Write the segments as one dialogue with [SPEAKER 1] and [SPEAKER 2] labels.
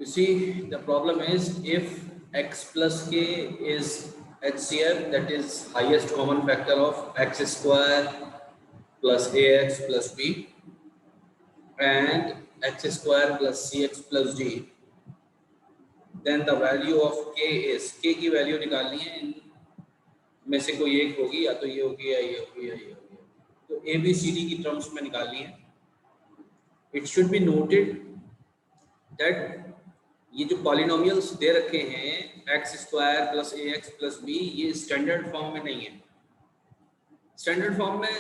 [SPEAKER 1] You see, the problem is if x plus k is HCF, that is highest common factor of x square plus ax plus b and x square plus cx plus d, then the value of k is, k की value निकालनी है, इन में से कोई एक होगी, या तो ये होगी या ये होगी या ये होगी, तो ए बी सी डी की टर्म्स में निकालनी है. It should be noted that ये जो पॉलिनोमियल्स दे रखे हैं एक्स स्क्वायर प्लस ए एक्स प्लस बी, ये स्टैंडर्ड फॉर्म में नहीं है. स्टैंडर्ड फॉर्म में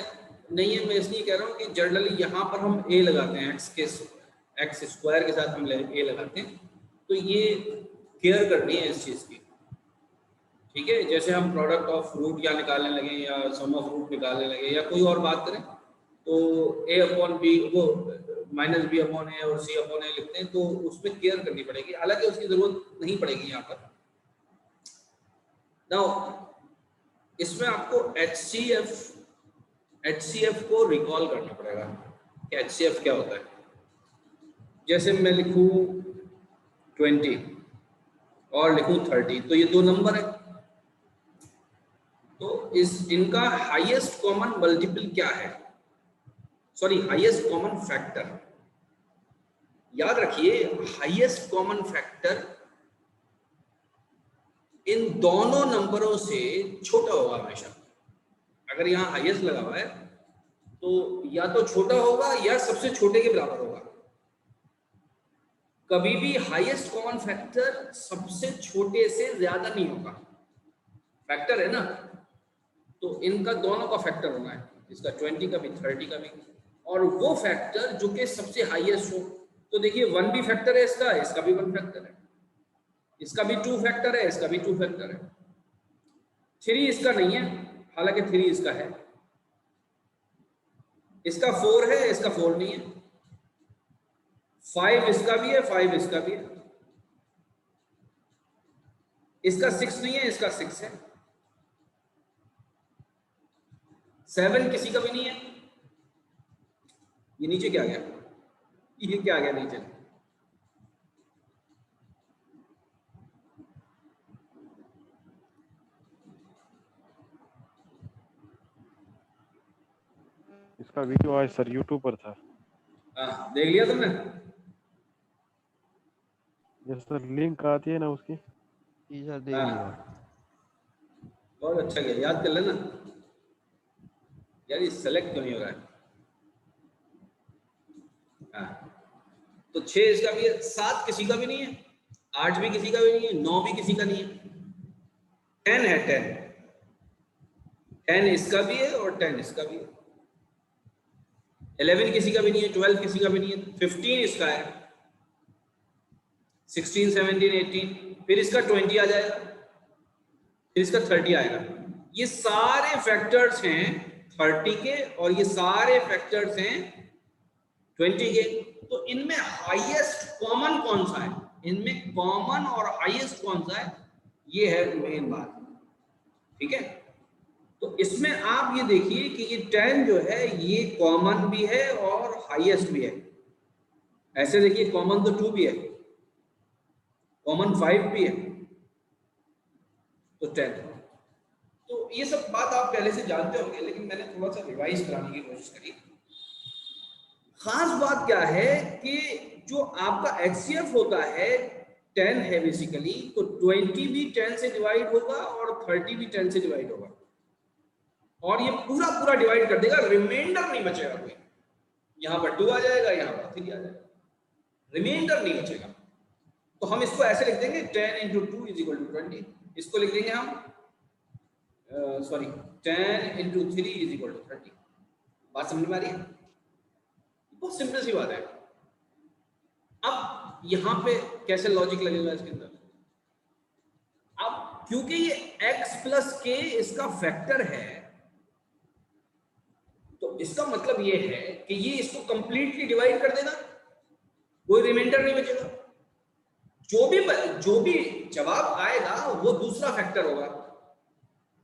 [SPEAKER 1] नहीं है मैं इसलिए कह रहा हूँ कि जनरली यहाँ पर हम ए लगाते हैं, एक्स स्क्वायर के साथ हम ए लगाते हैं, तो ये केयर करनी है इस चीज़ की. ठीक है, जैसे हम प्रोडक्ट ऑफ फ्रूट या निकालने लगे या सम ऑफ फ्रूट निकालने लगे या कोई और बात करें, तो ए अपॉन बी वो माइनस बी अपॉन ए और सी अपॉन ए लिखते हैं, तो उसमें केयर करनी पड़ेगी. हालांकि उसकी जरूरत नहीं पड़ेगी यहाँ पर. नाउ इसमें आपको HCF को रिकॉल करना पड़ेगा कि HCF क्या होता है. जैसे मैं लिखूँ 20 और लिखूँ 30, तो ये दो नंबर है, तो इनका हाईएस्ट कॉमन मल्टीपल क्या है, सॉरी हाईएस्ट कॉमन फैक्टर. याद रखिए हाईएस्ट कॉमन फैक्टर इन दोनों नंबरों से छोटा होगा हमेशा. अगर यहाँ हाईएस्ट लगा हुआ है तो या तो छोटा होगा या सबसे छोटे के बराबर होगा. कभी भी हाईएस्ट कॉमन फैक्टर सबसे छोटे से ज्यादा नहीं होगा. फैक्टर है ना, तो इनका दोनों का फैक्टर होना है, इसका 20 का भी 30 का भी, और वो फैक्टर जो कि सबसे हाईएस्ट हो. तो देखिए 1 भी फैक्टर है इसका भी 1 फैक्टर है, इसका भी 2 फैक्टर है, इसका भी 2 फैक्टर है. 3 इसका नहीं है, हालांकि 3 इसका है. इसका 4 है, इसका 4 नहीं है. 5 इसका भी है, 5 इसका भी है. इसका 6 नहीं है, इसका 6 है. 7 किसी का भी नहीं है. ये नीचे क्या गया, ये क्या आ गया नीचे,
[SPEAKER 2] इसका वीडियो आज सर यूट्यूब पर था.
[SPEAKER 1] हाँ देख लिया तुमने?
[SPEAKER 2] यस सर, लिंक आती है ना उसकी.
[SPEAKER 3] जी सर देख लिया.
[SPEAKER 1] बहुत अच्छा किया, याद कर लेना यार. ये सेलेक्ट क्यों नहीं हो रहा है? हाँ, तो 6 इसका भी है, 7 किसी का भी नहीं है, 8 भी किसी का भी नहीं है, 9 भी किसी का नहीं है. 10 है, 10 इसका भी है और 10 इसका भी है. 11 किसी का भी नहीं है, 12 किसी का भी नहीं है. 15 इसका है, 16, 17, 18, फिर इसका 20 आ जाएगा, फिर इसका 30 आएगा. ये सारे फैक्टर्स हैं 30 के और ये सारे फैक्टर्स हैं 20 के. तो इनमें हाईएस्ट कॉमन कौन सा है, इनमें कॉमन और हाईएस्ट कौन सा है, ये है मेन बात. ठीक है, तो इसमें आप ये देखिए कि ये 10 जो है ये कॉमन भी है और हाईएस्ट भी है. ऐसे देखिए कॉमन तो 2 भी है, कॉमन 5 भी है, तो 10. तो ये सब बात आप पहले से जानते होंगे, लेकिन मैंने थोड़ा सा रिवाइज कराने की कोशिश करी. खास बात क्या है कि जो आपका HCF होता है 10 है बेसिकली, तो 20 भी 10 से डिवाइड होगा और 30 भी 10 से डिवाइड होगा, और ये पूरा डिवाइड कर देगा, रिमाइंडर नहीं बचेगा कोई. यहाँ पर 2 आ जाएगा, यहाँ पर 3 आ जाएगा, रिमाइंडर नहीं बचेगा. तो हम इसको ऐसे लिख देंगे 10 × 2 = 20. इसको लिख देंगे हम 10 × 3 = 30. बात समझ में आ रही है? बहुत सिंपल सी बात है. अब यहां पे कैसे लॉजिक लगेगा इसके अंदर? अब क्योंकि ये x + k इसका फैक्टर है, तो इसका मतलब ये है कि ये इसको कंप्लीटली डिवाइड कर देगा, कोई रिमाइंडर नहीं बचेगा. जो भी जवाब आएगा वो दूसरा फैक्टर होगा,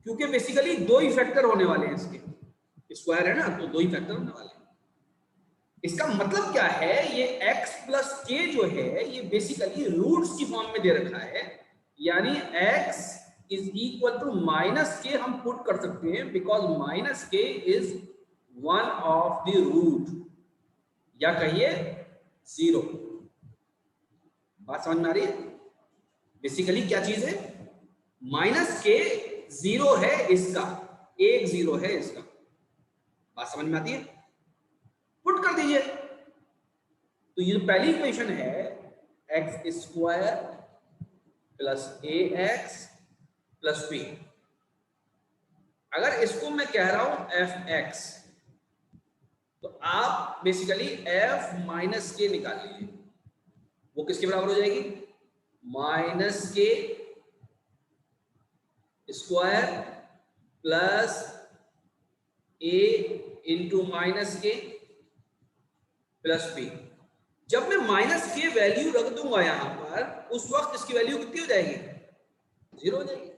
[SPEAKER 1] क्योंकि बेसिकली 2 ही फैक्टर होने वाले हैं इसके. स्क्वायर है ना, तो 2 ही फैक्टर होने वाले हैं. इसका मतलब क्या है, ये x प्लस के जो है ये बेसिकली रूट्स की फॉर्म में दे रखा है, यानी x is equal to minus k हम पुट कर सकते हैं, because minus k is one of the root, या कहिए 0। बात समझ में आ रही है? बेसिकली क्या चीज है, माइनस के 0 है इसका, एक 0 है इसका। बात समझ में आती है? पुट कर दीजिए। तो ये पहली इक्वेशन है एक्स स्क्वायर प्लस ए एक्स प्लस बी। अगर इसको मैं कह रहा हूं एफ एक्स, तो आप बेसिकली एफ माइनस के निकाल लीजिए। वो किसके बराबर हो जाएगी, माइनस के स्क्वायर प्लस ए इंटू माइनस के प्लस बी। जब मैं माइनस के वैल्यू रख दूंगा यहां पर, उस वक्त इसकी वैल्यू कितनी हो जाएगी, 0 हो जाएगी।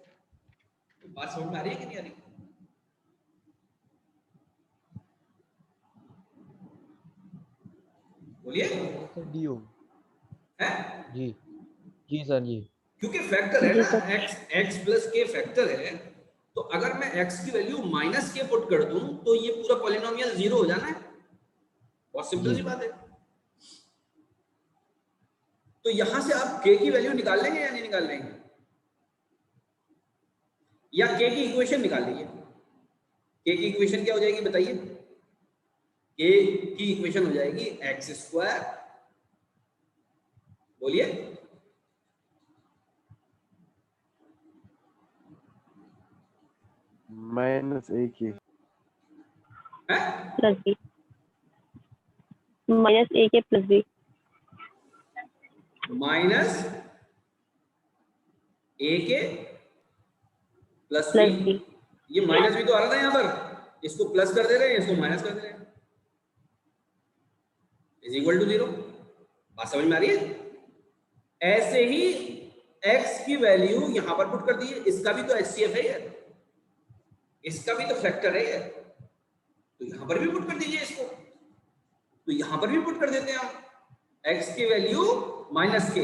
[SPEAKER 1] तो बात समझ में आ रही है कि नहीं आ रही? बोलिए।
[SPEAKER 3] सर डी हो
[SPEAKER 1] है?
[SPEAKER 3] जी। जी सर जी।
[SPEAKER 1] क्योंकि फैक्टर है ना, x प्लस के फैक्टर है, तो अगर मैं x की वैल्यू माइनस के पुट कर दूं तो ये पूरा पॉलिनोमियल 0 हो जाना है। बहुत सिंपल सी बात है। तो यहां से आप k की वैल्यू निकाल लेंगे या नहीं निकाल लेंगे, या k की इक्वेशन निकाल लीजिए। k की इक्वेशन क्या हो जाएगी बताइए? k की इक्वेशन हो जाएगी एक्स स्क्वायर, बोलिए,
[SPEAKER 2] माइनस ए के
[SPEAKER 1] है
[SPEAKER 4] प्लस बी, माइनस ए के प्लस बी,
[SPEAKER 1] माइनस ए के प्लस
[SPEAKER 4] प्लस
[SPEAKER 1] बी।
[SPEAKER 4] बी।
[SPEAKER 1] ये माइनस भी तो आ रहा था यहाँ पर, इसको प्लस कर दे रहे हैं, इसको माइनस कर दे रहे हैं, इज इक्वल टू 0। बात समझ में आ रही है? ऐसे ही x की वैल्यू यहां पर पुट कर दी है, इसका भी तो HCF है यार, इसका भी तो फैक्टर है यार, तो यहां पर भी पुट कर दीजिए इसको। तो यहां पर भी पुट कर देते हैं हम, x की वैल्यू माइनस के,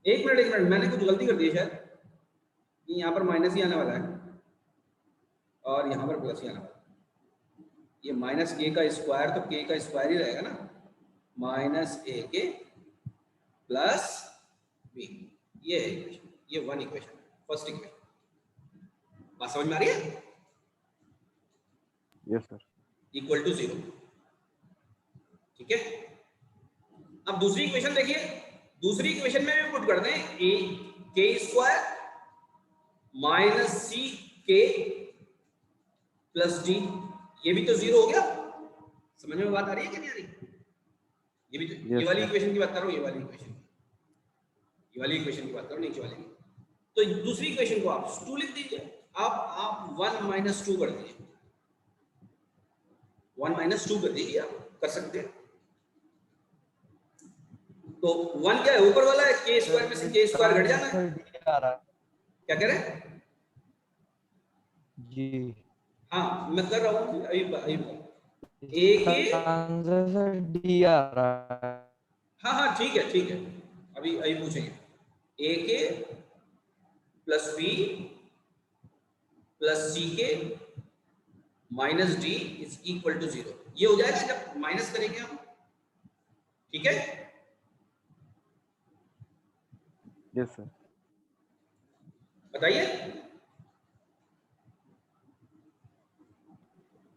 [SPEAKER 1] एक मिनट मैंने कुछ गलती कर दी शायद, यहां पर माइनस ही आने वाला है और यहां पर प्लस ही आने वाला है। ये माइनस के का स्क्वायर तो के का स्क्वायर ही रहेगा ना, माइनस ए के प्लस बी। ये है इक्वेशन, ये वन इक्वेशन, फर्स्ट इक्वेशन। बात समझ में आ रही है?
[SPEAKER 2] Yes sir.
[SPEAKER 1] Equal to 0। ठीक है, अब दूसरी इक्वेशन देखिए। दूसरी इक्वेशन में भी पुट कर दें ए के स्क्वायर माइनस सी के प्लस डी, ये भी तो 0 हो गया। समझ में बात आ रही है कि नहीं आ रही? ये भी तो
[SPEAKER 2] Yes,
[SPEAKER 1] ये वाली
[SPEAKER 2] sir.
[SPEAKER 1] इक्वेशन की बात कर रहा हूँ, ये वाली इक्वेशन की बात कर रहा हूँ, नीचे वाली की। तो दूसरी इक्वेशन को आप 2 लिख दीजिए। आप 1 माइनस 2 कर दीजिए, 1 माइनस 2 कर दीजिए, आप कर सकते हैं। तो 1 क्या है, ऊपर वाला है, के स्क्वायर में से के स्क्वायर घट जाना है।
[SPEAKER 3] सर डी आ रहा है
[SPEAKER 1] क्या कह रहे हैं?
[SPEAKER 3] जी।
[SPEAKER 1] हाँ मैं कर रहा हूँ अभी ए के,
[SPEAKER 3] आंसर सर डी आ रहा है।
[SPEAKER 1] हाँ ठीक है अभी पूछेंगे। ए के plus B plus c k minus d is equal to 0। ये हो जाएगा जब माइनस करेंगे हम। ठीक है,
[SPEAKER 2] यस सर।
[SPEAKER 1] बताइए।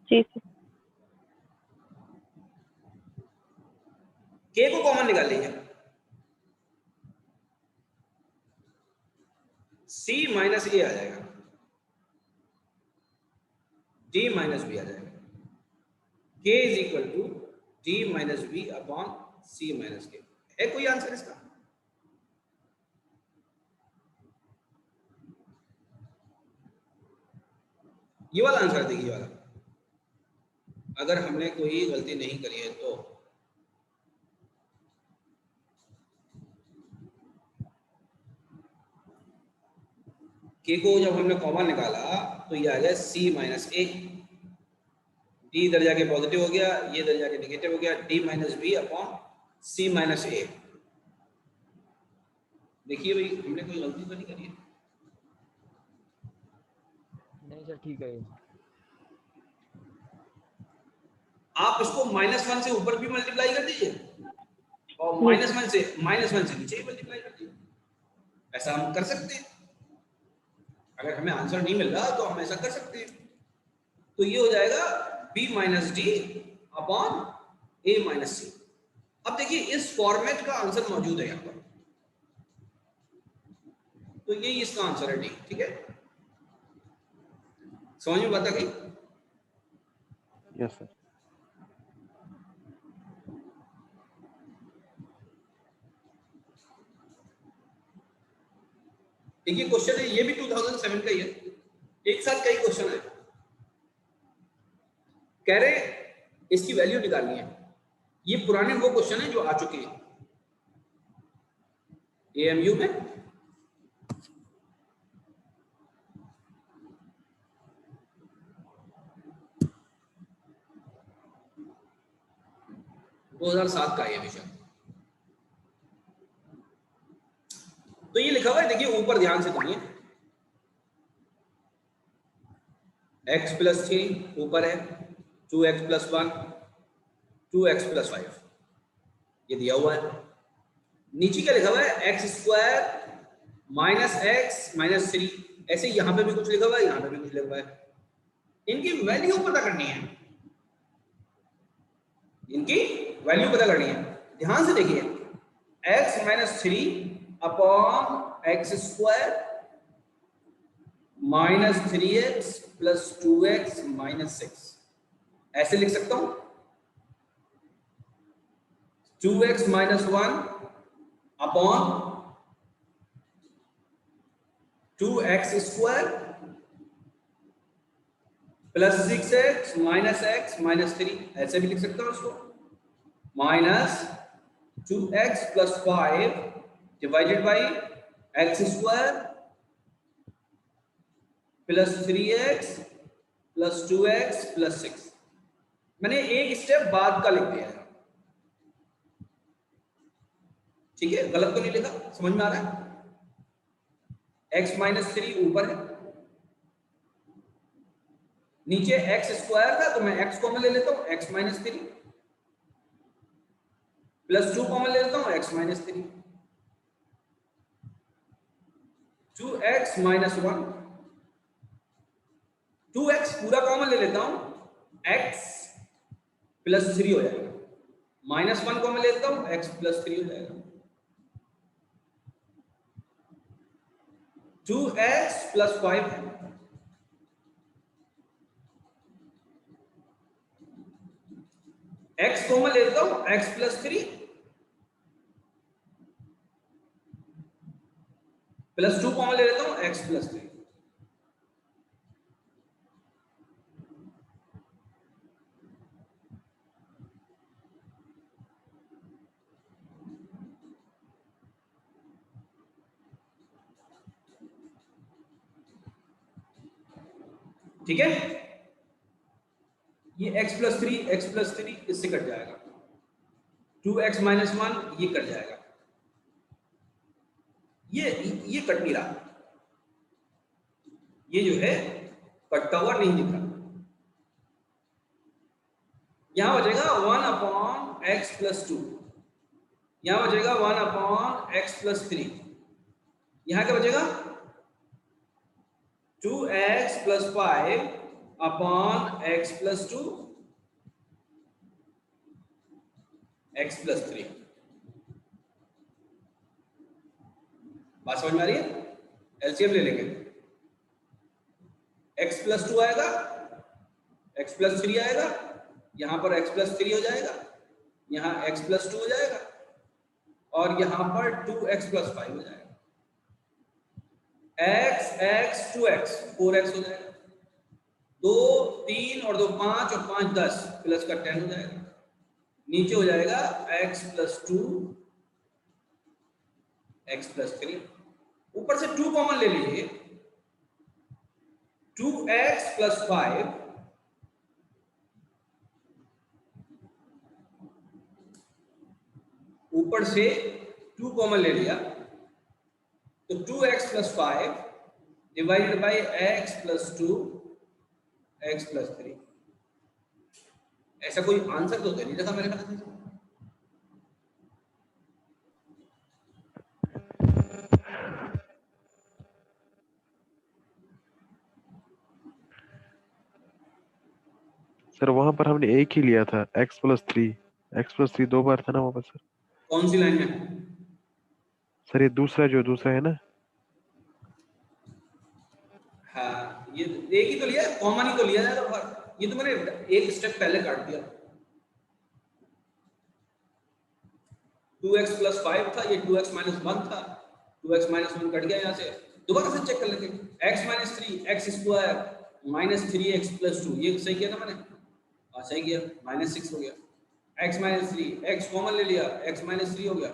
[SPEAKER 4] जी
[SPEAKER 1] के को कॉमन निकाल लीजिए, सी माइनस ए आ जाएगा, डी माइनस बी आ जाएगा। K is equal to d minus b upon c minus k. है कोई आंसर इसका? ये वाला आंसर देखिए, वाला अगर हमने कोई गलती नहीं करी है तो। के को जब हमने कॉमन निकाला तो ये आ गया सी माइनस ए, टी इधर जाके पॉजिटिव हो गया, ये इधर जाके नेगेटिव हो गया, D minus b upon c minus ए। देखिए भाई हमने कोई गलती तो नहीं करी है?
[SPEAKER 3] नहीं सर ठीक है ये।
[SPEAKER 1] आप इसको -1 से ऊपर भी मल्टीप्लाई कर दीजिए और -1 से नीचे ही मल्टीप्लाई कर दीजिए। ऐसा हम कर सकते हैं, अगर हमें आंसर नहीं मिल रहा तो हम ऐसा कर सकते हैं। तो ये हो जाएगा b minus d upon a minus c. अब देखिए इस फॉर्मेट का आंसर मौजूद है यहाँ पर, तो यही इसका आंसर है डी। ठीक है, समझ में बात आ गई?
[SPEAKER 2] Yes sir.
[SPEAKER 1] एक ये क्वेश्चन है, ये भी 2007 का ही है, एक साथ कई क्वेश्चन है। कह रहे इसकी वैल्यू निकालनी है। ये पुराने वो क्वेश्चन है जो आ चुके हैं एएमयू में। दो 2007 का ये विषय। तो ये लिखा हुआ है, देखिए ऊपर ध्यान से सुनिए, x प्लस 3 ऊपर है, 2x प्लस 1, 2x प्लस 5 ये दिया हुआ है। नीचे क्या लिखा हुआ है, x square minus x minus 3। ऐसे यहां पे भी कुछ लिखा हुआ है, यहां पे भी कुछ लिखा हुआ है। इनकी वैल्यू पता करनी है, इनकी वैल्यू पता करनी है। ध्यान से देखिए, x minus 3 upon x square minus 3x plus 2x minus 6, ऐसे लिख सकता हूं। 2x minus 1 upon 2x square plus 6x minus x minus 3, ऐसे भी लिख सकता हूं उसको। Minus 2x plus 5 divided by x square plus 3x plus 2x plus 6। मैंने एक स्टेप बाद का लिख दिया है, ठीक है, गलत तो नहीं लिखा, समझ में आ रहा है? x माइनस 3 ऊपर है, नीचे एक्स स्क्वायर था तो मैं x कॉमन ले लेता हूं, x माइनस 3 प्लस 2 कॉमन ले लेता हूं, x minus 3, 2x minus 1, 2x पूरा कॉमन ले लेता हूं, x प्लस 3 हो जाएगा, माइनस 1 कॉमन ले लेता हूं, x प्लस 3 हो जाएगा, 2x प्लस 5 है, x कॉमन ले लेता हूं, x प्लस 3 प्लस 2 कॉमन ले लेता हूं, x प्लस 3। ठीक है, ये x प्लस 3 इससे कट जाएगा, 2x माइनस 1 ये कट जाएगा, ये कट नहीं रहा, ये जो है कटता हुआ नहीं दिख रहा। यहां बचेगा 1 अपॉन एक्स प्लस 2, यहां बचेगा 1 अपॉन एक्स प्लस 3, यहां क्या बचेगा 2x plus 5 upon x plus 2 x plus 3। बात समझ में आ रही है? एलसीएम ले लेंगे, x प्लस 2 आएगा, x प्लस 3 आएगा, यहां पर x प्लस 3 हो जाएगा, यहां x प्लस 2 हो जाएगा और यहां पर 2x प्लस 5 हो जाएगा, x 2x 4x हो जाएगा, 2 3 और 2 5 और 5 10 प्लस का 10 हो जाएगा, नीचे हो जाएगा x प्लस 2 x प्लस 3, ऊपर से 2 कॉमन ले लीजिए, 2x प्लस 5 ऊपर से 2 कॉमन ले लिया तो 2x + 5 divided by x + 2 x + 3। ऐसा कोई आंसर तो दे नहीं रखा मेरे ख्याल से।
[SPEAKER 2] सर वहां पर हमने एक ही लिया था x + 3। x + 3 2 बार था ना वहां पर सर।
[SPEAKER 1] कौन सी लाइन में?
[SPEAKER 2] सर ये दूसरा है ना।
[SPEAKER 1] हाँ, ये एक ही तो लिया, कॉमन ही तो लिया है। और ये तो मैंने एक स्टेप पहले काट दिया। 2x + 5 था, ये 2x - 1 था। 2x - 1 कट गया यहाँ से। दोबारा से चेक कर लेंगे। x - 3 x² - 3x + 2, ये सही किया ना मैंने? हाँ सही किया, -6 हो गया। x - 3 x कॉमन ले लिया, x - 3 हो गया,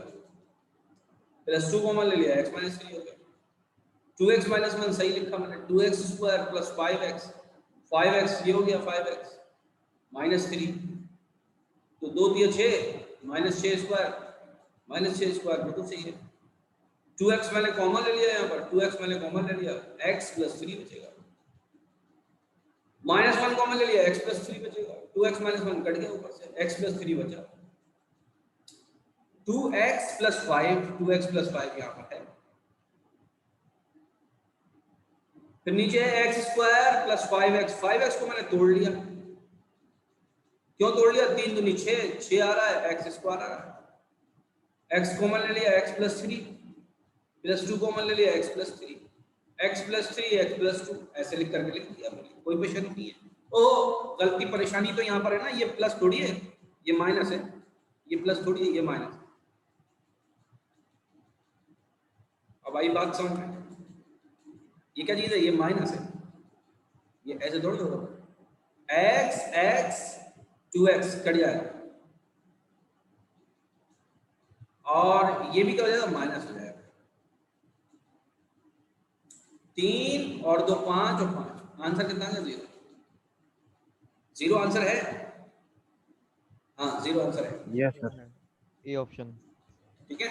[SPEAKER 1] +2 कॉमन ले लिया, x - 3 हो गया। 2x - 1 सही लिखा मैंने, 2x² + 5x, 5x ये हो गया, 5x -3, तो 2 × 6 -6² -6² बिल्कुल सही है। 2x मैंने कॉमन ले लिया, यहाँ पर 2x मैंने कॉमन ले लिया, x + 3 बचेगा। -1 कॉमन ले लिया, x + 3 बचेगा। 2x - 1 कट गया ऊपर से, x + 3 बचा। 2x + 5, 2x + 5 यहाँ पर है। फिर नीचे है x² + 5x, 5x को मैंने तोड़ लिया। क्यों तोड़ लिया? 3 दूनी 6, 6 आ रहा है, x² आ रहा है। x कॉमन ले लिया, x + 3, +2 कॉमन ले लिया, x + 3, x + 3 x + 2, ऐसे लिख करके लिख दिया मैंने, कोई परेशानी नहीं है। ओह, गलती परेशानी तो यहाँ पर है ना, ये प्लस थोड़ी है, ये माइनस है। ये प्लस थोड़ी है, ये माइनस। अब आई बात समझ में? ये क्या चीज है? ये माइनस है, ये ऐसे थोड़ी होगा। x 2x कट जाएगा, और ये भी क्या हो जाएगा? माइनस हो जाएगा। 3 और 2 5 और 5, आंसर कितना है? 0। 0 आंसर है। हाँ 0 आंसर है।
[SPEAKER 2] Yes
[SPEAKER 3] a
[SPEAKER 2] sir.
[SPEAKER 3] Option, a option.
[SPEAKER 1] ठीक है,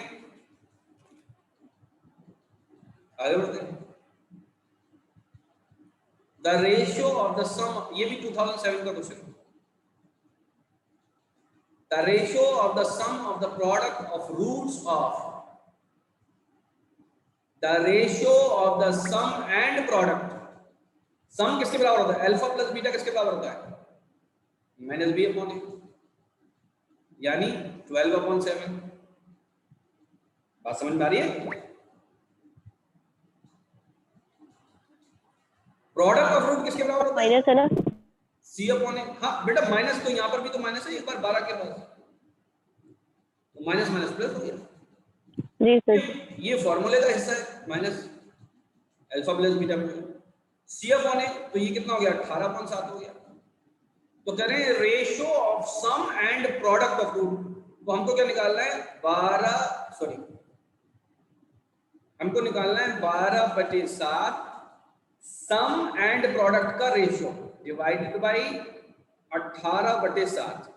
[SPEAKER 1] आगे बढ़ते हैं। The ratio of the sum, ये भी 2007 का क्वेश्चन है। The ratio of the sum of the product of roots of, the ratio of the sum and product, sum किसके बराबर होता है? अल्फा प्लस बीटा किसके बराबर होता है? -b/a, यानी 12/7। बात समझ में आ रही है? प्रोडक्ट ऑफ रूट किसके बराबर होता है?
[SPEAKER 4] माइनस है ना?
[SPEAKER 1] c/a। हाँ बेटा, माइनस तो यहाँ पर भी तो माइनस है, एक बार 12 के बाद तो माइनस माइनस प्लस हो गया।
[SPEAKER 4] जी सर।
[SPEAKER 1] ये फॉर्मूले का हिस्सा है, माइनस अल्फा प्लस बीटा में। c/a तो ये कितना हो गया? 18/7 हो गया। तो कह रहे हैं ratio of sum and product of root, तो हमको क्या निकालना है? 12/7 सम एंड प्रोडक्ट का रेशियो डिवाइडेड बाई 18/7।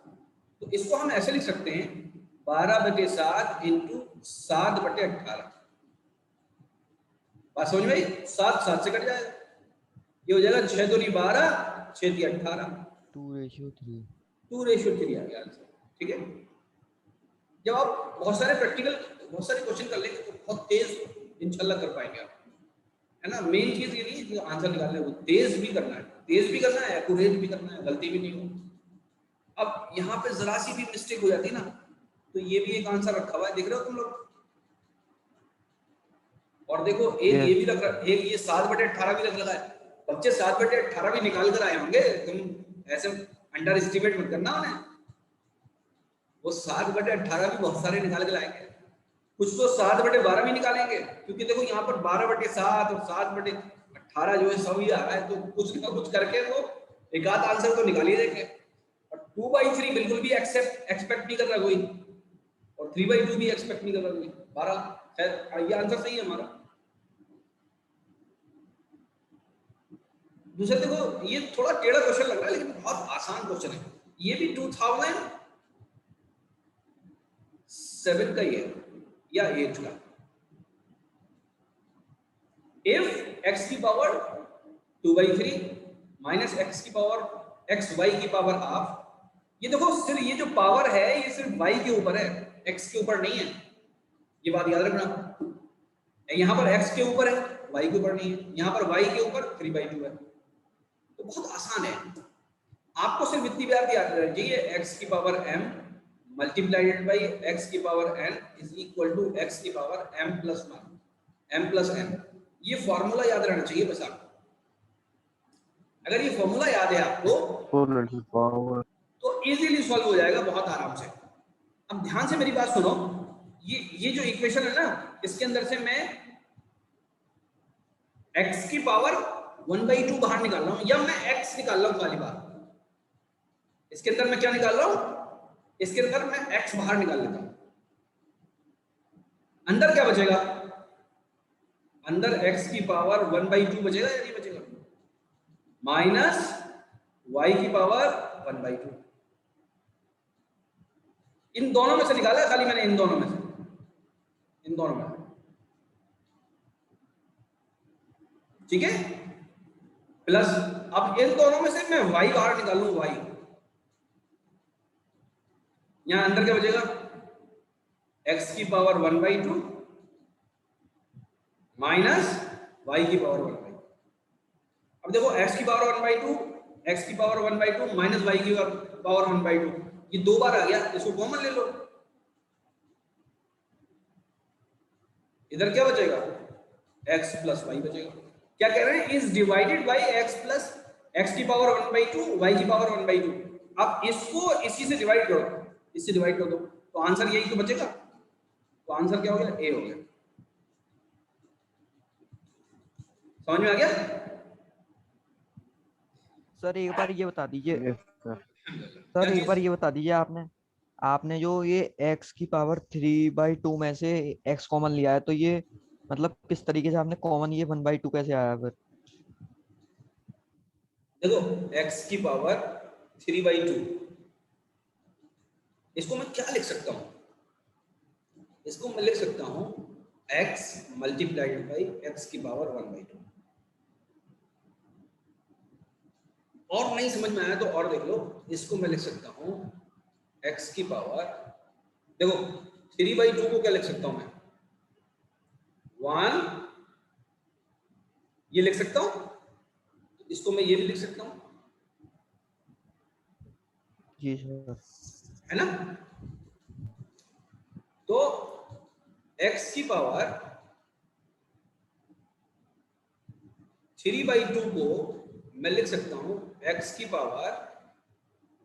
[SPEAKER 1] तो इसको हम ऐसे लिख सकते हैं 12/7 इंटू 7/18। बात समझ में आई? 7 7 से कट जाएगा, ये हो जाएगा 6 दूनी 12, 6 × 18,
[SPEAKER 3] 2:3।
[SPEAKER 1] 2:3 आ गया आंसर। ठीक है, जब आप बहुत सारे क्वेश्चन कर लेंगे तो बहुत तेज इंशाल्लाह कर पाएंगे आप, है ना। मेन चीज ये नहीं है कि आंसर निकालने वो तेज भी करना है, एक्यूरेट भी करना है, गलती भी नहीं हो। अब यहाँ पे जरा सी भी मिस्टेक हो जाती है ना, तो ये भी एक आंसर रखा हुआ है, देख रहे हो तुम लोग। और देखो एक ये भी रख रहा, एक ये 7/18 भी रख लगा है। बच्चे 7/18 भी निकाल कर आए होंगे, तुम ऐसे अंडर एस्टिमेट मत करना उन्हें। वो 7/18 भी बहुत सारे निकाल के लाएंगे, कुछ तो 7/12 भी निकालेंगे, क्योंकि देखो यहाँ पर 12/7 और 7/18 जो है सब ही आ रहा है, तो कुछ ना कुछ करके वो एक आध आंसर तो निकाल ही देंगे। और 2/3 बिल्कुल भी एक्सपेक्ट नहीं कर रहा कोई, और 3/2 भी एक्सपेक्ट नहीं कर रहा कोई। 12 खैर ये आंसर सही है हमारा। दूसरा देखो, ये थोड़ा टेढ़ा क्वेश्चन लग रहा है लेकिन बहुत आसान क्वेश्चन है। ये भी 7 का ही है या 8 का। इफ x की पावर 2/3 माइनस x की पावर x y की पावर हाफ, ये देखो सिर्फ ये जो पावर है ये सिर्फ y के ऊपर है, x के ऊपर नहीं है, ये बात याद रखना। यहाँ पर x के ऊपर है, y के ऊपर नहीं है, यहाँ पर y के ऊपर 3/2 है। तो बहुत आसान है, आपको सिर्फ इतनी बात याद रखनी चाहिए, x की power m multiplied by x की power n is equal to x की power m plus 1 m plus n। ये फॉर्मूला याद रहना चाहिए बस आपको। अगर ये फॉर्मूला याद है आपको
[SPEAKER 2] 4 into power
[SPEAKER 1] तो इजीली सॉल्व हो जाएगा बहुत आराम से। अब ध्यान से मेरी बात सुनो, ये जो इक्वेशन है ना, इसके अंदर से मैं x की पावर 1/2 बाहर निकाल रहा हूं, या मैं x निकाल रहा हूं खाली बात। इसके अंदर मैं क्या निकाल रहा हूं, इसके अंदर मैं x बाहर निकाल लेता हूं। अंदर क्या बचेगा, अंदर x की पावर 1/2 बचेगा या नहीं बचेगा, माइनस y की पावर 1/2। इन दोनों में से निकाला खाली मैंने, इन दोनों में से, इन दोनों में, ठीक है। प्लस अब इन दोनों में से मैं y बाहर निकाल लूं, y, यहां अंदर क्या बचेगा, x की पावर 1/2 माइनस y की पावर 1/2। अब देखो x की पावर 1/2, x की पावर 1/2 माइनस y की पावर 1/2, ये दो बार आ गया, इसको कॉमन ले लो, इधर क्या बचेगा, x प्लस y बचेगा। क्या कह रहे हैं, is divided by x plus x की पावर 1/2 y की पावर 1/2। अब इसको इसी से डिवाइड करो, इससे डिवाइड कर दो, तो आंसर यही तो बचेगा। तो आंसर क्या हो गया, a हो गया। समझ में आ गया।
[SPEAKER 3] सर एक बार ये बता दीजिए,
[SPEAKER 2] yes sir
[SPEAKER 3] सर
[SPEAKER 1] क्या
[SPEAKER 3] एक बार
[SPEAKER 1] चीज?
[SPEAKER 3] ये बता दीजिए, आपने जो ये x की पावर 3/2 में से x कॉमन लिया है, तो ये मतलब किस तरीके से आपने कॉमन ये 1/2 कैसे आया फिर?
[SPEAKER 1] देखो x की पावर 3/2, इसको मैं क्या लिख सकता हूं, इसको मैं लिख सकता हूं x मल्टीप्लाइड बाई x की पावर 1/2। और नहीं समझ में आया तो और देख लो, इसको मैं लिख सकता हूं x की पावर, देखो 3/2 को क्या लिख सकता हूं मैं, 1, ये लिख सकता हूं, इसको मैं ये भी लिख सकता हूं,
[SPEAKER 3] जी सर।
[SPEAKER 1] है ना। तो x की पावर 3/2 को मैं लिख सकता हूं x की पावर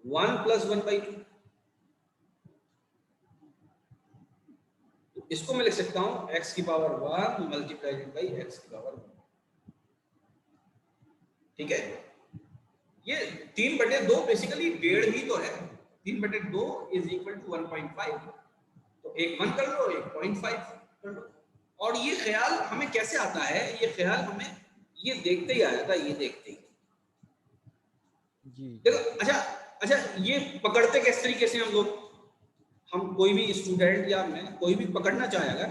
[SPEAKER 1] 1 प्लस 1/2। इसको मैं लिख सकता हूं x की पावर 1 मल्टीप्लाइड बाई x की पावर 1। ठीक है, ये 3/2 बेसिकली 1.5 ही तो है, 3/2 इज इक्वल टू 1.5, तो एक 1 कर लो, एक 0.5 कर लो। और ये ख्याल हमें कैसे आता है, ये ख्याल हमें ये देखते ही आया था, ये देखते ही
[SPEAKER 3] जी
[SPEAKER 1] देखो। अच्छा ये पकड़ते किस तरीके से हम लोग, हम कोई भी स्टूडेंट या मैं कोई भी पकड़ना चाहेगा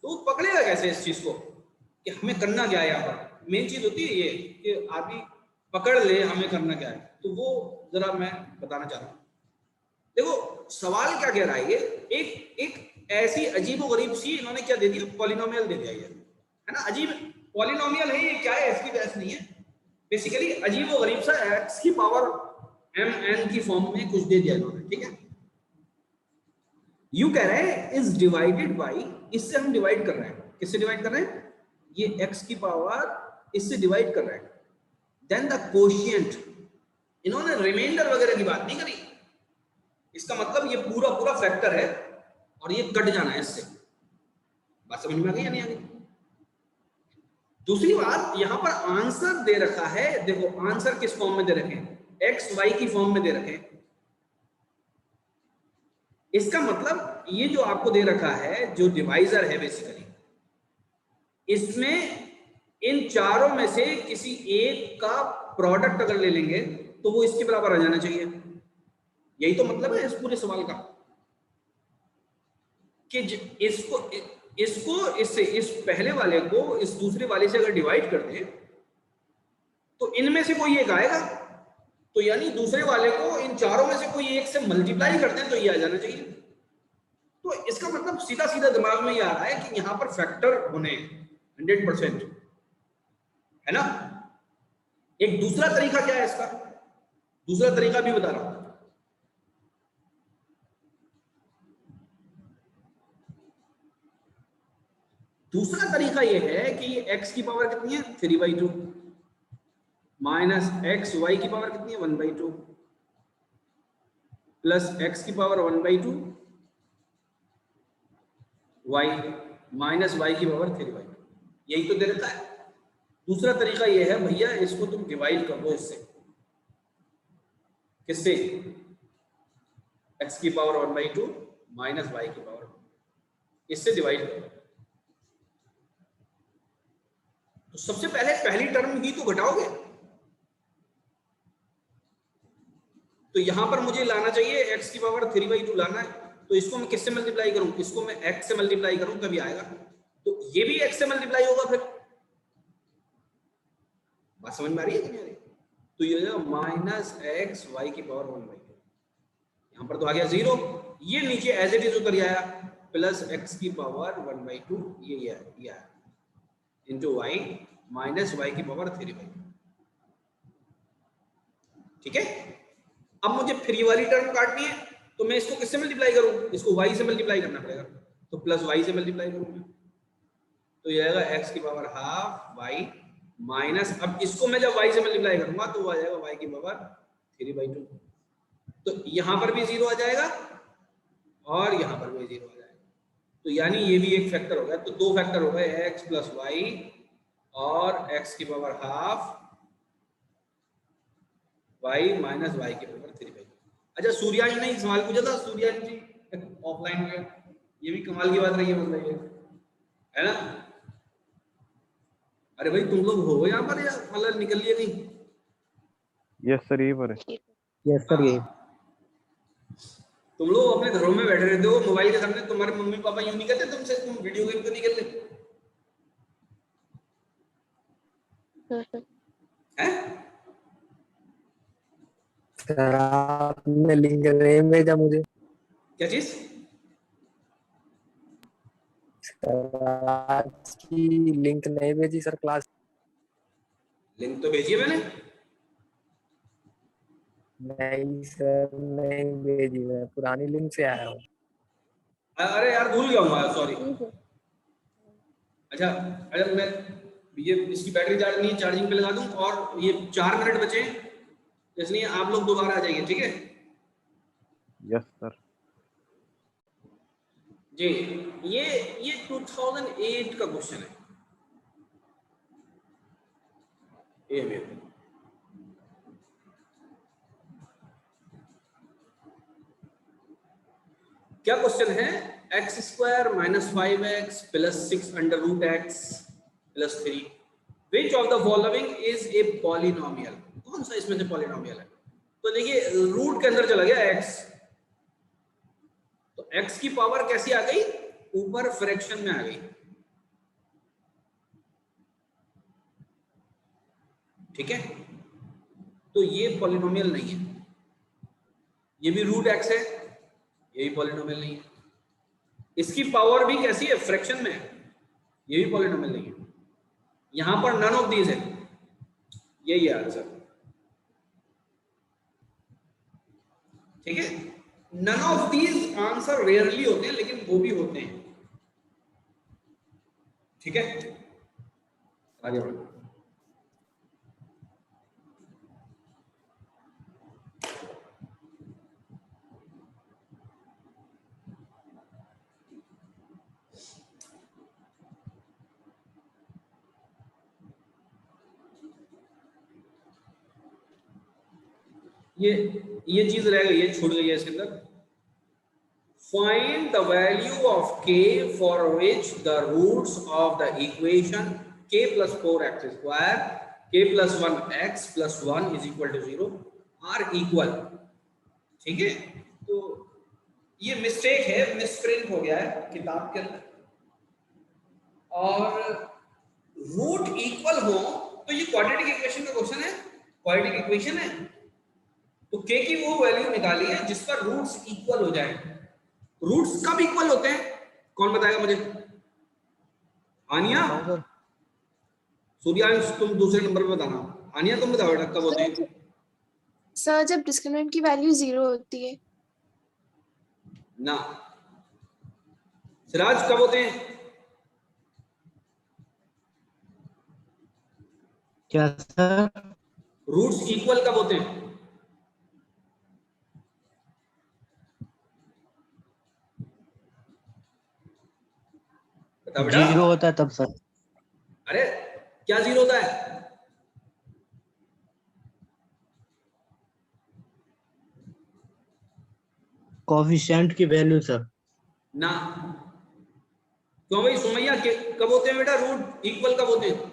[SPEAKER 1] तो पकड़ेगा कैसे इस चीज को कि हमें करना क्या है। यहाँ पर मेन चीज होती है ये कि आदमी पकड़ ले हमें करना क्या है, तो वो जरा मैं बताना चाह रहा हूँ। देखो सवाल क्या कह रहा है, ये एक ऐसी अजीबोगरीब सी इन्होंने क्या दे दिया, पॉलिनोमियल दे दिया, ये है ना। अजीब पॉलिनोमियल है ये, क्या है, इसकी बहस नहीं है, बेसिकली अजीबोगरीब सा x की पावर mn की फॉर्म में कुछ दे दिया इन्होंने, ठीक है। यू कह रहे हैं इज डिवाइडेड बाई, इससे हम डिवाइड कर रहे हैं, किससे डिवाइड कर रहे हैं, ये x की पावर इससे डिवाइड कर रहे हैं। देन द कोशिएंट, इन्होंने रिमाइंडर वगैरह की बात नहीं करी, इसका मतलब ये पूरा पूरा फैक्टर है और ये कट जाना है इससे। बात समझ में आ गई या नहीं आ गई। दूसरी बात, यहां पर आंसर दे रखा है, देखो आंसर किस फॉर्म में दे रखे हैं, एक्स वाई की फॉर्म में दे रखे हैं। इसका मतलब ये जो आपको दे रखा है, जो डिवाइजर है बेसिकली, इसमें इन चारों में से किसी एक का प्रोडक्ट अगर ले लेंगे तो वो इसके बराबर आ जाना चाहिए। यही तो मतलब है इस पूरे सवाल का। कि इसको इसको इससे, इस पहले वाले को इस दूसरे वाले से अगर डिवाइड कर दें तो इनमें से कोई एक आएगा, तो यानी दूसरे वाले को इन चारों में से कोई एक से मल्टीप्लाई कर दें तो ये आ जाना चाहिए। तो इसका मतलब सीधा सीधा दिमाग में ये आ रहा है कि यहाँ पर फैक्टर होने 100%, है ना। एक दूसरा तरीका क्या है इसका, दूसरा तरीका भी बता रहा हूं। दूसरा तरीका यह है कि x की पावर कितनी है 3/2 माइनस एक्स वाई की पावर कितनी है 1/2 प्लस x की पावर 1/2 y माइनस y की पावर 3/2, यही तो दे रखा है। दूसरा तरीका यह है भैया इसको तुम डिवाइड कर दो इससे, किससे, x की पावर 1/2 माइनस y की पावर, इससे डिवाइड करो। तो सबसे पहले पहली टर्म ही तो घटाओगे, तो यहां पर मुझे लाना चाहिए x की पावर 3/2 लाना है, तो इसको मैं किससे मल्टीप्लाई करूं, इसको मैं x से मल्टीप्लाई करूं तभी आएगा, तो ये भी x से मल्टीप्लाई होगा। फिर बात समझ में आ रही है कि नहीं आ रही? तो ये हो जाएगा माइनस एक्स वाई की पावर 1/2, यहां पर तो आ गया 0, ये नीचे एज इट इज उतर आया, प्लस x की पावर 1/2 ये आया इंटू वाई माइनस वाई की पावर 3/2। ठीक है, अब मुझे फ्री वाली टर्म काटनी है, तो मैं इसको किससे मल्टीप्लाई करूं, इसको y से मल्टीप्लाई करना पड़ेगा, तो प्लस y से मल्टीप्लाई करूंगा, तो ये आएगा x की पावर हाफ y माइनस, अब इसको मैं जब y से मल्टीप्लाई करूंगा तो वो आ जाएगा y की पावर 3/2, तो यहां पर भी 0 आ जाएगा और यहां पर भी 0 आ जाएगा, तो यानी ये भी एक फैक्टर हो गया। तो दो फैक्टर हो गए x प्लस वाई और x की power half y minus y की पावर 3/2। अच्छा, सूर्यांश ने एक सवाल पूछा था, सूर्यांश जी ऑफलाइन में, ये भी कमाल की बात रही है, मतलब ये है ना। अरे भाई तुम लोग हो यहाँ पर या मतलब निकल लिए नहीं?
[SPEAKER 2] यस सर, यही पर है।
[SPEAKER 5] यस सर, ये
[SPEAKER 1] तुम लोग अपने घरों में बैठे रहते हो मोबाइल के सामने, तुम्हारे मम्मी पापा यूं नहीं कहते तुमसे तुम वीडियो गेम तो नहीं खेलते हैं?
[SPEAKER 5] सर आपने लिंक नहीं भेजा मुझे।
[SPEAKER 1] क्या चीज?
[SPEAKER 5] सर आज की लिंक नहीं भेजी सर, क्लास
[SPEAKER 1] लिंक तो भेजिए मैंने।
[SPEAKER 5] नहीं सर, नहीं भेजी, मैं पुरानी लिंक से आया हूँ।
[SPEAKER 1] अरे यार भूल गया हूँ, सॉरी। अच्छा, अगर मैं ये इसकी बैटरी चार्ज नहीं है, चार्जिंग पे लगा दूं, और ये 4 मिनट बचे, इसलिए आप लोग दोबारा आ जाइए, ठीक है
[SPEAKER 2] यस सर।
[SPEAKER 1] जी। ये 2008 का क्वेश्चन है, ये भी क्या क्वेश्चन है, x square minus 5x plus 6 under root x plus 3, which of the following is a polynomial, कौन सा इसमें से पॉलिनोमियल है। तो देखिए रूट के अंदर चला गया x, तो x की पावर कैसी आ गई, ऊपर फ्रैक्शन में आ गई, ठीक है। तो ये पॉलिनोमियल नहीं है, ये भी रूट x है, ये भी पॉलिनोमियल नहीं है। इसकी पावर भी कैसी है, फ्रैक्शन में है, ये भी पॉलिनोमियल नहीं है। यहां पर नन ऑफ दीज है, यही है आंसर, ठीक है। None of these answer rarely होते हैं, लेकिन वो भी होते हैं, ठीक है। आगे बढ़ो। ये चीज रह गई है, छूट गई है इसके अंदर। Find the value of k for which the roots of the equation k plus 4x square k plus 1x plus 1 is equal to 0 are equal, ठीक है। तो ये मिस्टेक है, मिसप्रिंट हो गया है किताब के अंदर। और रूट इक्वल हो तो ये क्वाड्रेटिक इक्वेशन का क्वेश्चन है, क्वाड्रेटिक इक्वेशन है, तो k की वो वैल्यू निकाली है जिस पर रूट्स इक्वल हो जाए। रूट्स कब इक्वल होते हैं, कौन बताएगा मुझे? आनिया,
[SPEAKER 3] बताऊं सर?
[SPEAKER 1] सूर्यांश तुम दूसरे नंबर पे बताना। आनिया तुम बताओ बेटा कब होते हैं?
[SPEAKER 6] सर जब डिस्क्रिमिनेंट की वैल्यू 0 होती है।
[SPEAKER 1] ना। सिराज कब होते हैं?
[SPEAKER 7] क्या सर?
[SPEAKER 1] रूट्स इक्वल कब होते हैं? बता बेटा।
[SPEAKER 7] 0 होता है तब सर।
[SPEAKER 1] अरे क्या 0 होता है?
[SPEAKER 7] कोफिशिएंट की वैल्यू सर।
[SPEAKER 1] ना। क्यों भाई सुमैया कब होते हैं बेटा रूट इक्वल, कब होते हैं?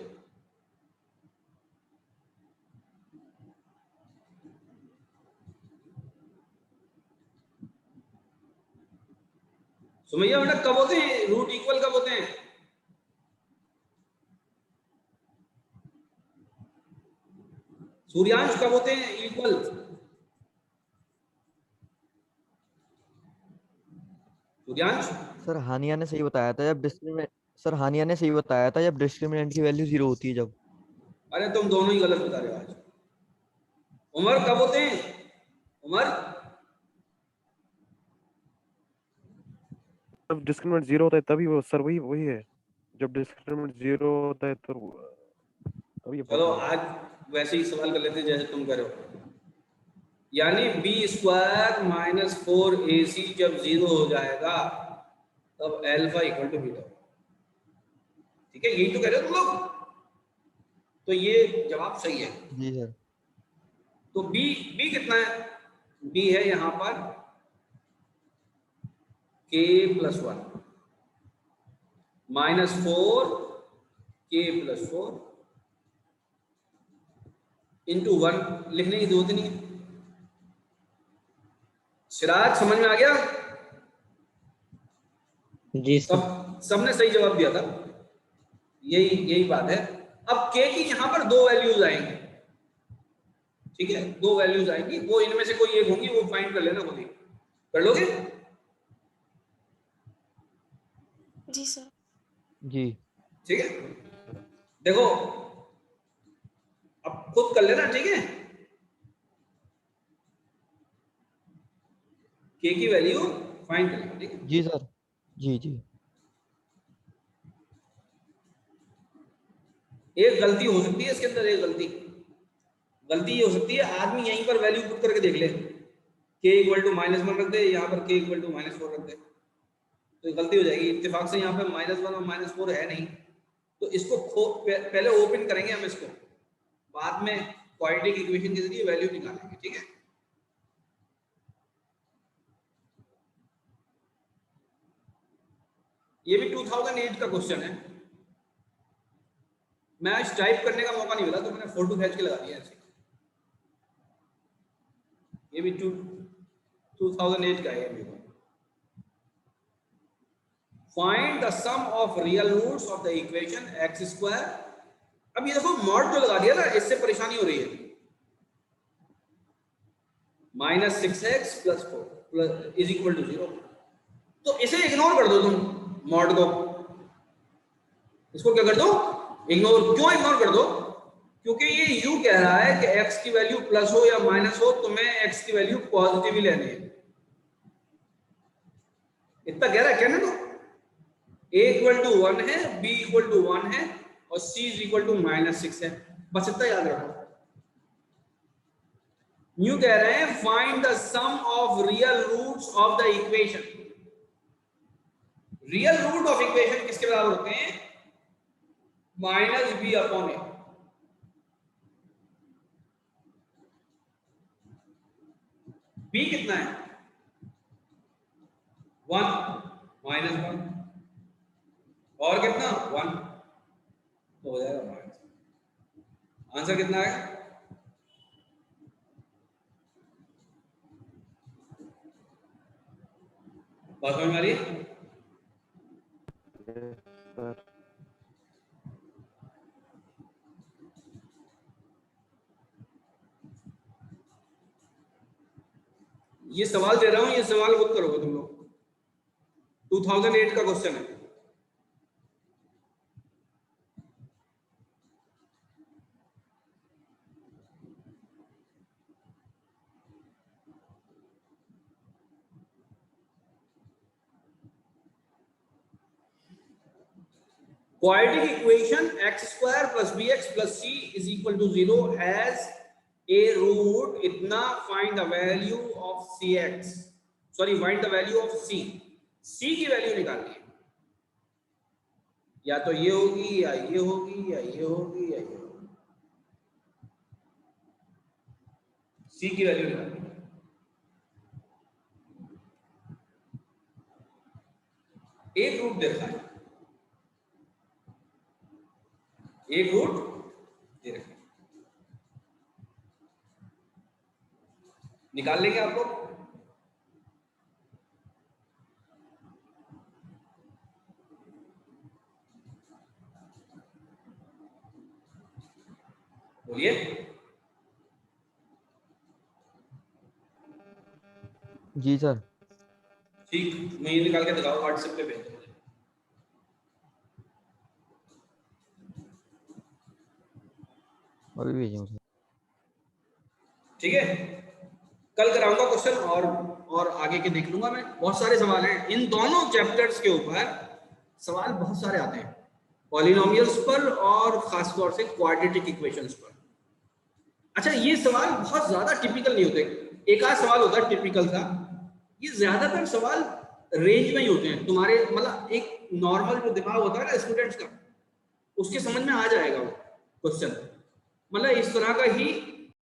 [SPEAKER 1] सुमैया बेटा कब होते हैं रूट इक्वल, कब होते हैं? सूर्यांश कब होते हैं इक्वल? सूर्यांश
[SPEAKER 3] सर हानिया ने सही बताया था जब डिस्क्रिमिनेंट सर हानिया ने सही बताया था जब डिस्क्रिमिनेंट की वैल्यू 0 होती है जब।
[SPEAKER 1] अरे तुम दोनों ही गलत बता रहे हो आज। उमर कब होते हैं? उमर
[SPEAKER 2] जब डिस्क्रिमिनेंट 0 होता है तभी वो सर वही वही है, जब डिस्क्रिमिनेंट 0 होता है तो तभी ये
[SPEAKER 1] चलो
[SPEAKER 2] पॉसिबल है।
[SPEAKER 1] आज वैसे ही सवाल कर लेते हैं जैसे तुम कर रहे हो। यानी बी स्क्वायर माइनस 4ac जब 0 हो जाएगा तब एल्फा इक्वल टू बीटा। ठीक है, यही तो कह रहे हो तुम लोग, तो ये जवाब सही है।
[SPEAKER 3] जी सर।
[SPEAKER 1] तो बी बी कितना है? बी है यहां पर k plus 1 minus 4 k plus 4 into 1, लिखने की जरूरत नहीं है। सिराज समझ में आ गया?
[SPEAKER 7] जी सर।
[SPEAKER 1] सबने सही जवाब दिया था, यही यही बात है। अब k की यहां पर दो वैल्यूज आएंगी, ठीक है, दो वैल्यूज आएंगी, वो इनमें से कोई एक होंगी, वो फाइंड कर लेना खुद ही। कर लोगे?
[SPEAKER 6] जी सर।
[SPEAKER 3] जी
[SPEAKER 1] ठीक है, देखो अब खुद कर लेना, ठीक है। k की वैल्यू फाइंड कर लेना, ठीक है।
[SPEAKER 3] जी सर। जी जी।
[SPEAKER 1] एक गलती हो सकती है इसके अंदर, एक गलती ये हो सकती है, आदमी यहीं पर वैल्यू पुट करके देख ले, k इक्वल टू -1 रख दे, यहाँ पर k इक्वल टू -4 रख दे, तो ये गलती हो जाएगी। इत्तेफाक से यहाँ पे -1 और -4 है नहीं, तो इसको पहले ओपन करेंगे हम इसको, बाद में क्वाड्रेटिक इक्वेशन के जरिए वैल्यू निकालेंगे, ठीक है। ये भी 2008 का क्वेश्चन है, मैं आज टाइप करने का मौका नहीं मिला तो मैंने फोटो खींच के लगा दिया ऐसे। ये भी 2008 का है। Find the sum of real roots of the equation x square. अब ये देखो मॉड जो लगा दिया ना, इससे परेशानी हो रही है। -6x plus 4 is equal to 0, तो इसे इग्नोर कर दो तुम, मॉड को, इसको क्या कर दो, इग्नोर। क्यों इग्नोर कर दो? क्योंकि ये u कह रहा है कि x की वैल्यू प्लस हो या माइनस हो, तुम्हें x की वैल्यू पॉजिटिव ही लेनी है, इतना कह रहा है, कहने दो। a इक्वल टू 1 है, b इक्वल टू 1 है और c इज इक्वल टू -6 है, बस इतना याद रखो। न्यू कह रहे हैं find the sum of real roots of the equation. Real root of equation किसके बराबर होते हैं? -b upon a। b कितना है? 1 -1 और कितना 1, तो हो जाएगा माइनस। आंसर कितना है? बात समझ में आ रही है?
[SPEAKER 2] सर
[SPEAKER 1] ये सवाल दे रहा हूं, ये सवाल खुद करोगे तुम लोग। 2008 का क्वेश्चन है। Quadratic equation x square plus bx plus c is equal to 0 has a root इतना find the value of cx, sorry find the value of c, c की वैल्यू निकालनी है, या तो ये होगी या ये होगी या ये होगी या ये होगी, c की वैल्यू निकालनी है। एक रूट दे रखा है, एक रूट दे रखा है, निकाल लेंगे आप लोग। बोलिए।
[SPEAKER 3] जी सर।
[SPEAKER 1] ठीक, मैं ये निकाल के दिखाऊं, व्हाट्सएप पे भेज दो मुझे।
[SPEAKER 3] अभी भेजूंगा सर।
[SPEAKER 1] ठीक है, कल कराऊंगा क्वेश्चन और आगे के देख लूंगा मैं। बहुत सारे सवाल हैं इन दोनों चैप्टर्स के ऊपर, सवाल बहुत सारे आते हैं पॉलिनोमियल्स पर और खासतौर से क्वाड्रेटिक इक्वेशंस पर। अच्छा, ये सवाल बहुत ज्यादा टिपिकल नहीं होते, एक आध सवाल होता है टिपिकल सा, ये ज्यादातर सवाल रेंज में ही होते हैं तुम्हारे, मतलब एक नॉर्मल जो दिमाग होता है ना स्टूडेंट्स का, उसके समझ में आ जाएगा वो क्वेश्चन, मतलब इस तरह का ही